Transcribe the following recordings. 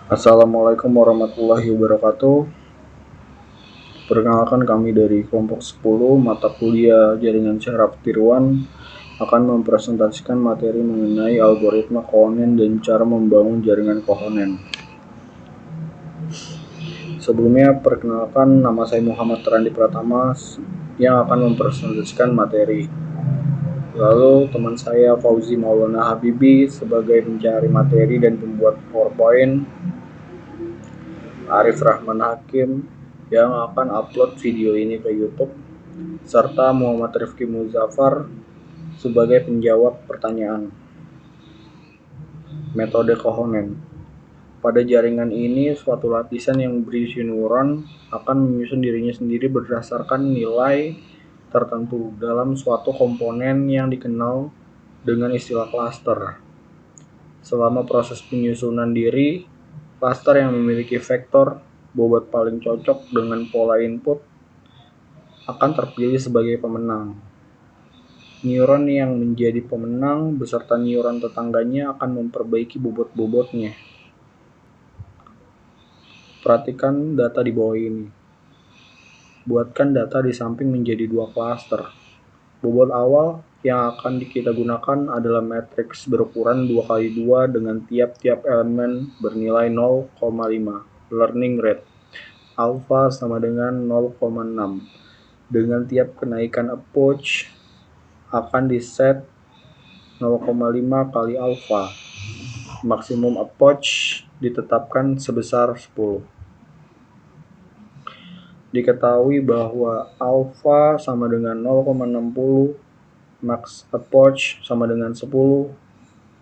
Assalamualaikum warahmatullahi wabarakatuh. Perkenalkan, kami dari kelompok 10 mata kuliah Jaringan Syaraf Tiruan akan mempresentasikan materi mengenai algoritma kohonen dan cara membangun jaringan kohonen. Sebelumnya, perkenalkan, nama saya Muhammad Randi Pratama yang akan mempresentasikan materi. Lalu teman saya Fauzi Maulana Habibi sebagai pencari materi dan pembuat PowerPoint. Arif Rahman Hakim yang akan upload video ini ke YouTube, serta Muhammad Rifki Muzaffar sebagai penjawab pertanyaan. Metode kohonen. Pada jaringan ini, suatu lapisan yang berisi neuron akan menyusun dirinya sendiri berdasarkan nilai tertentu dalam suatu komponen yang dikenal dengan istilah klaster. Selama proses penyusunan diri, klaster yang memiliki vektor bobot paling cocok dengan pola input akan terpilih sebagai pemenang. Neuron yang menjadi pemenang beserta neuron tetangganya akan memperbaiki bobot-bobotnya. Perhatikan data di bawah ini. Buatkan data di samping menjadi dua klaster. Bobot awal yang akan kita gunakan adalah matriks berukuran 2x2 dengan tiap-tiap elemen bernilai 0,5. Learning rate alpha sama dengan 0,6. Dengan tiap kenaikan approach akan diset 0,5 kali alpha. Maksimum approach ditetapkan sebesar 10. Diketahui bahwa alpha sama dengan 0,60, max approach sama dengan 10,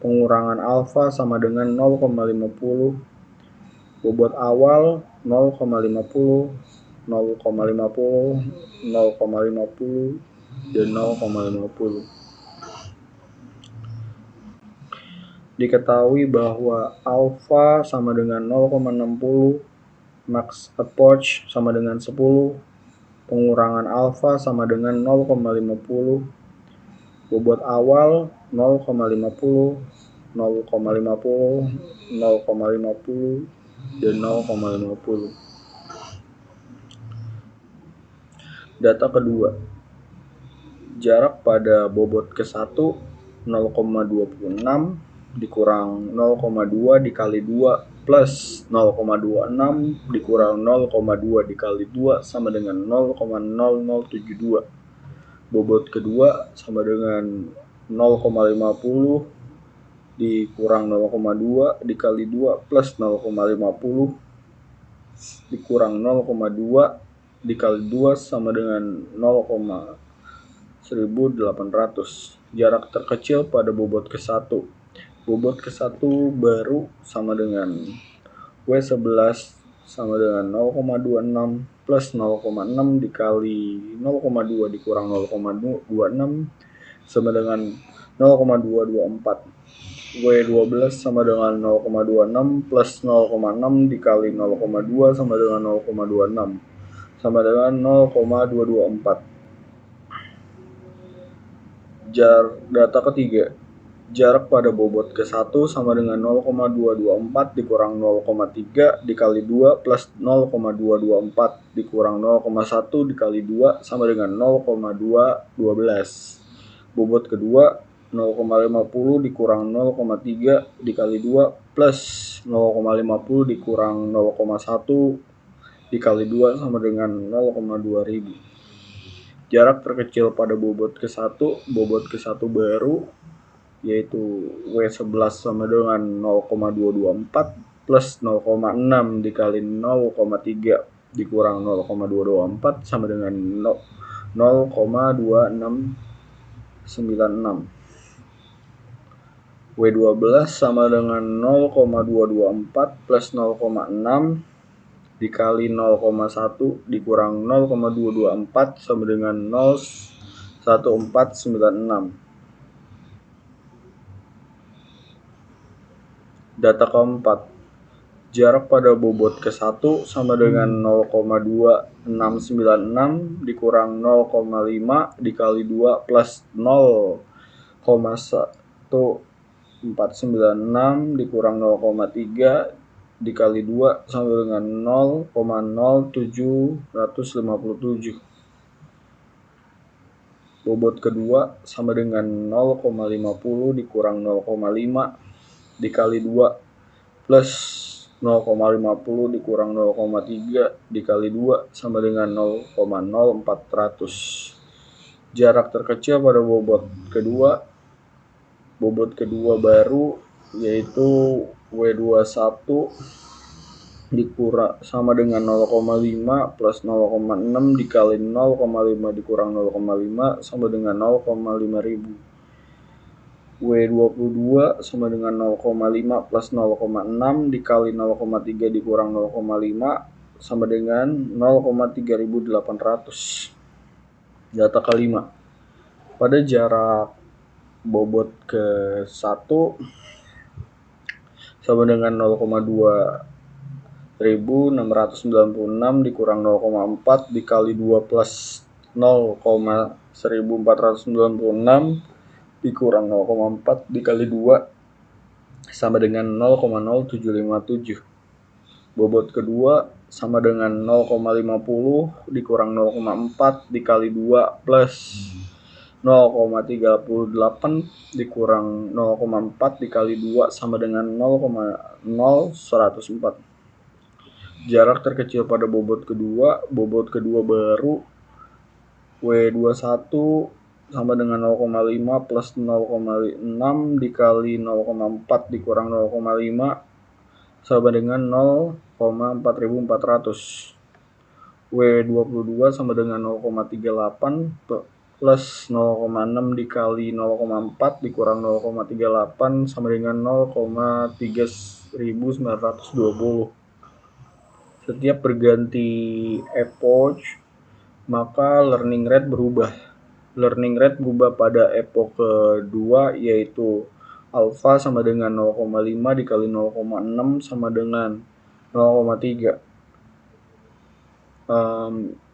pengurangan alpha sama dengan 0,50, bobot awal 0,50, 0,50, 0,50, dan 0,50. Diketahui bahwa alpha sama dengan 0,60, max approach sama dengan 10, pengurangan alpha sama dengan 0,50, bobot awal 0,50, 0,50, 0,50, dan 0,50. Data kedua, jarak pada bobot ke-1 0,26 dikurang 0,2 dikali 2 plus 0,26 dikurang 0,2 dikali 2 sama dengan 0,0072. Bobot kedua sama dengan 0,50 dikurang 0,2 dikali 2 plus 0,50 dikurang 0,2 dikali 2 sama dengan 0,1800. Jarak terkecil pada bobot ke-1. Bobot ke-1 baru sama dengan W11 sama dengan 0,26 plus 0,6 dikali 0,2 dikurang 0,26 sama dengan 0,224. W12 sama dengan 0,26 plus 0,6 dikali 0,2 sama dengan 0,26 sama dengan 0,224. Data ketiga, jarak pada bobot ke-1 sama dengan 0,224 dikurang 0,3 dikali 2 plus 0,224 dikurang 0,1 dikali 2 sama dengan 0,212. Bobot kedua 0,50 dikurang 0,3 dikali 2 plus 0,50 dikurang 0,1 dikali 2 sama dengan 0,2000. Jarak terkecil pada bobot ke-1 baru yaitu W11 sama dengan 0,224 plus 0,6 dikali 0,3 dikurang 0,224 sama dengan 0,2696. W12 sama dengan 0,224 plus 0,6 dikali 0,1 dikurang 0,224 sama dengan 0,1496. Data keempat, jarak pada bobot ke-1 sama dengan 0,2696 dikurang 0,5 dikali 2 plus 0,1496 dikurang 0,3 dikali 2 sama dengan 0,0757. Bobot kedua sama dengan 0,50 dikurang 0,5 dikali 2 plus 0,50 dikurang 0,3 dikali 2 sama dengan 0,0400. Jarak terkecil pada bobot kedua baru yaitu W21 dikurang sama dengan 0,5 plus 0,6 dikali 0,5 dikurang 0,5 sama dengan 0,5000. W22 sama dengan 0,5 plus 0,6 dikali 0,3 dikurang 0,5 sama dengan 0,3800. Data kelima. Pada jarak bobot ke 1 sama dengan 0,2696 dikurang 0,4 dikali 2 plus 0,1496 dikurang 0,4 dikali 2 sama dengan 0,0757. Bobot kedua sama dengan 0,50 dikurang 0,4 dikali 2 plus 0,38 dikurang 0,4 dikali 2 sama dengan 0,0104. Jarak terkecil pada bobot kedua baru W21 sama dengan 0,5 plus 0,6 dikali 0,4 dikurang 0,5 sama dengan 0,4400. W22 sama dengan 0,38 plus 0,6 dikali 0,4 dikurang 0,38 sama dengan 0,3920. Setiap berganti epoch maka learning rate berubah. Learning rate berubah pada epoch kedua yaitu alpha sama dengan 0,5 dikali 0,6 sama dengan 0,3.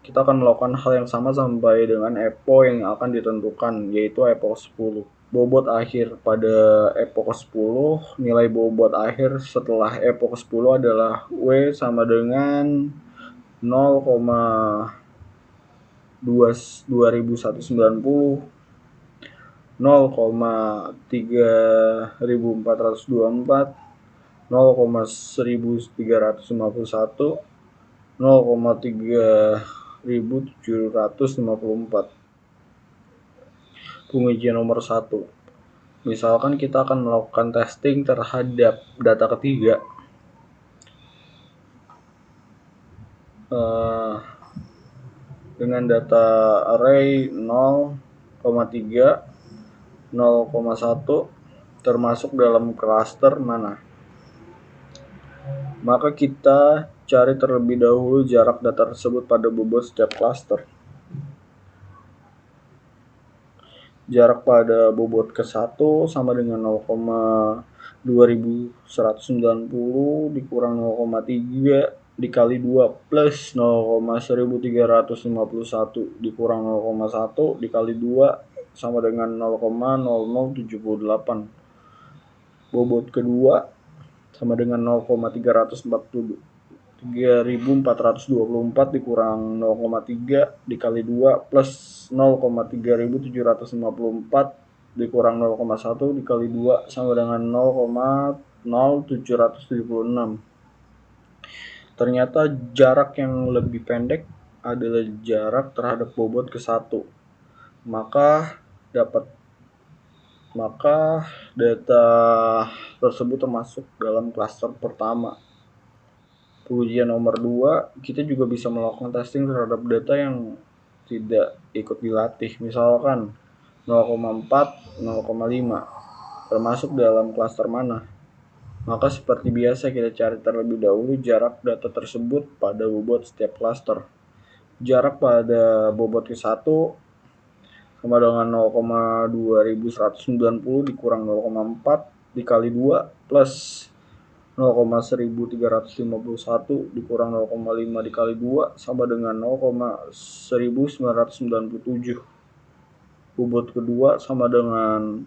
Kita akan melakukan hal yang sama sampai dengan epoch yang akan ditentukan yaitu epoch 10. Bobot akhir pada epoch 10, nilai bobot akhir setelah epoch 10 adalah W sama dengan 0,2190, 0,3424, 0,1351, 0,3754. Pengujian nomor 1. Misalkan kita akan melakukan testing terhadap data ketiga. Dengan data array 0,3, 0,1 termasuk dalam klaster mana? Maka kita cari terlebih dahulu jarak data tersebut pada bobot setiap klaster. Jarak pada bobot ke-1 sama dengan 0,2190 dikurang 0,3 dikali 2 plus 0,1351 dikurang 0,1 dikali 2 sama dengan 0,0078. Bobot kedua sama dengan 0,3424 dikurang 0,3 dikali 2 plus 0,3754 dikurang 0,1 dikali 2 sama dengan 0,0776. Ternyata jarak yang lebih pendek adalah jarak terhadap bobot ke-1. Maka data tersebut termasuk dalam klaster pertama. Pengujian nomor 2, kita juga bisa melakukan testing terhadap data yang tidak ikut dilatih. Misalkan 0,4, 0,5 termasuk dalam klaster mana? Maka seperti biasa kita cari terlebih dahulu jarak data tersebut pada bobot setiap klaster. Jarak pada bobot ke-1 sama dengan 0,2190 dikurang 0,4 dikali 2 plus 0,1351 dikurang 0,5 dikali 2 sama dengan 0,1997. Bobot kedua sama dengan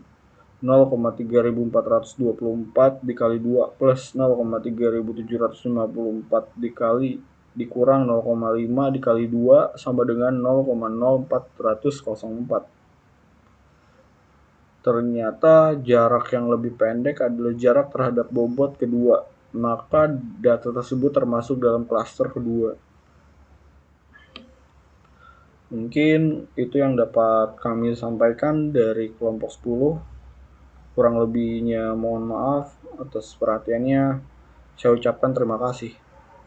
0,3424 dikali 2 plus 0,3754 dikurang 0,5 dikali 2 sama dengan 0,0404. Ternyata jarak yang lebih pendek adalah jarak terhadap bobot kedua, maka data tersebut termasuk dalam klaster kedua. Mungkin itu yang dapat kami sampaikan dari kelompok 10. Kurang lebihnya mohon maaf atas perhatiannya. Saya ucapkan terima kasih.